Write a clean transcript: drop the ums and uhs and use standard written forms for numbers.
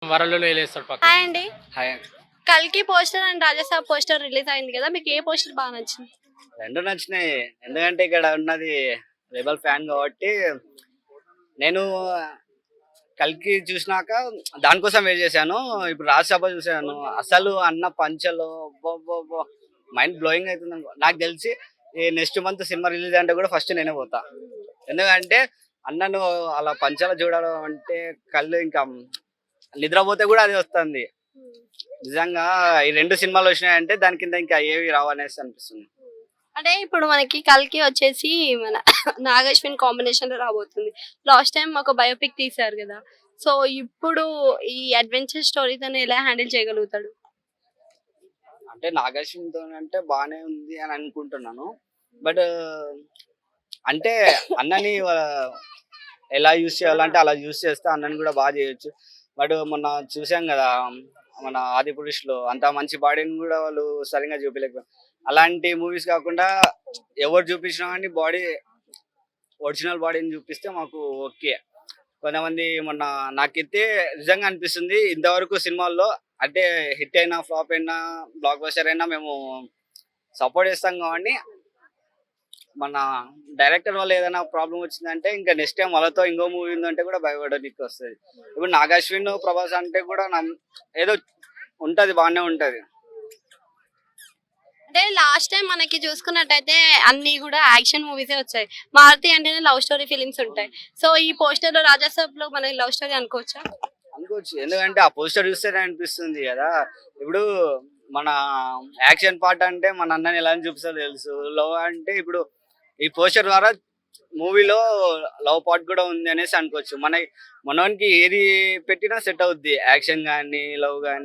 వరల్డ్‌లో ఏలేస్తాడు పక్క. హాయ్ అండి. హాయ్. కల్కి poster and Raja Saab poster release అయింది కదా, మీకు ఏ పోస్టర్ బాగా నచ్చింది? 2 నచ్చినాయి. ఎందుకంటే ఇక్కడ ఉన్నది రెబెల్ ఫ్యాన్ కాబట్టి నేను 'కల్కి' చూసినాక దానికోసం వెయిట్ చేశాను. ఇప్పుడు 'రాజ్‌సభ' చూసాను. అసలు అన్న పంచలు అబ్బబ్బబ్బా! మైండ్ బ్లోయింగ్ అయితుంది. నాకు తెలిసి ఈ నెక్స్ట్ మంత్ సినిమా రిలీజ్ అంటే కూడా ఫస్ట్ నేనే పోతా. ఎందుకంటే అన్నను అలా పంచాలు చూడడం అంటే కళ్ళు ఇంకా నిద్రపోతే కూడా అది వస్తుంది. నిజంగా ఈ 2 సినిమాలు వచ్చినాయంటే దాని కింద ఇంకా ఏవి రావనేసి అనిపిస్తుంది. అంటే ఇప్పుడు మనకి కల్కి వచ్చేసి మన నాగశ్విన్ కాంబినేషన్ లో రాబోతుంది. లాస్ట్ టైం ఒక బయోపిక్ తీశారు కదా, సో ఇప్పుడు ఈ అడ్వెంచర్ స్టోరీ తను ఎలా హ్యాండిల్ చేయగలుగుతాడు? అంటే నాగార్జునతో అంటే బాగానే ఉంది అని అనుకుంటున్నాను. బట్ అంటే అన్నని ఎలా యూస్ చేయాలంటే అలా యూస్ చేస్తే అన్నని కూడా బాగా చేయొచ్చు. బట్ మొన్న చూసాం కదా మన ఆదిపురుషులో అంత మంచి బాడీని కూడా వాళ్ళు సరిగ్గా చూపించలేకపోయారు. అలాంటి మూవీస్ కాకుండా ఎవరు చూపించినా కానీ బాడీ ఒరిజినల్ బాడీని చూపిస్తే మాకు ఓకే. కొంతమంది మొన్న నాకైతే నిజంగా అనిపిస్తుంది ఇంతవరకు సినిమాల్లో అంటే హిట్ అయినా ఫ్లాప్ అయినా బ్లాక్ బస్టర్ అయినా మేము సపోర్ట్ చేస్తాం కాబట్టి మన డైరెక్టర్ వల్ల ఏదైనా ప్రాబ్లం వచ్చిందంటే ఇంకా నెక్స్ట్ టైం వాళ్ళతో ఇంకో మూవీ ఉందంటే కూడా భయపడడానికి వస్తుంది. ఇప్పుడు నాగాశ్విన్ ప్రభాస్ అంటే కూడా ఏదో ఉంటది, బాగానే ఉంటది. అంటే లాస్ట్ టైం మనకి చూసుకున్నట్టయితే అన్ని కూడా యాక్షన్ మూవీసే వచ్చాయి. మారుతి అంటేనే లవ్ స్టోరీ ఫిలిమ్స్ ఉంటాయి. సో ఈ పోస్టర్ లో రాజసాబ్ లో మన లవ్ స్టోరీ అనుకోవచ్చా? అనుకోవచ్చు. ఎందుకంటే ఆ పోస్టర్ చూస్తేనే అనిపిస్తుంది కదా. ఇప్పుడు మన యాక్షన్ పార్ట్ అంటే మన అన్నని ఎలా చూపిస్తారో తెలుసు. లవ్ అంటే ఇప్పుడు ఈ పోస్టర్ ద్వారా మూవీలో లవ్ పార్ట్ కూడా ఉంది అనేసి అనుకోవచ్చు. మనోనికి ఏది పెట్టినా సెట్ అవుద్ది. యాక్షన్ కానీ లవ్ కానీ.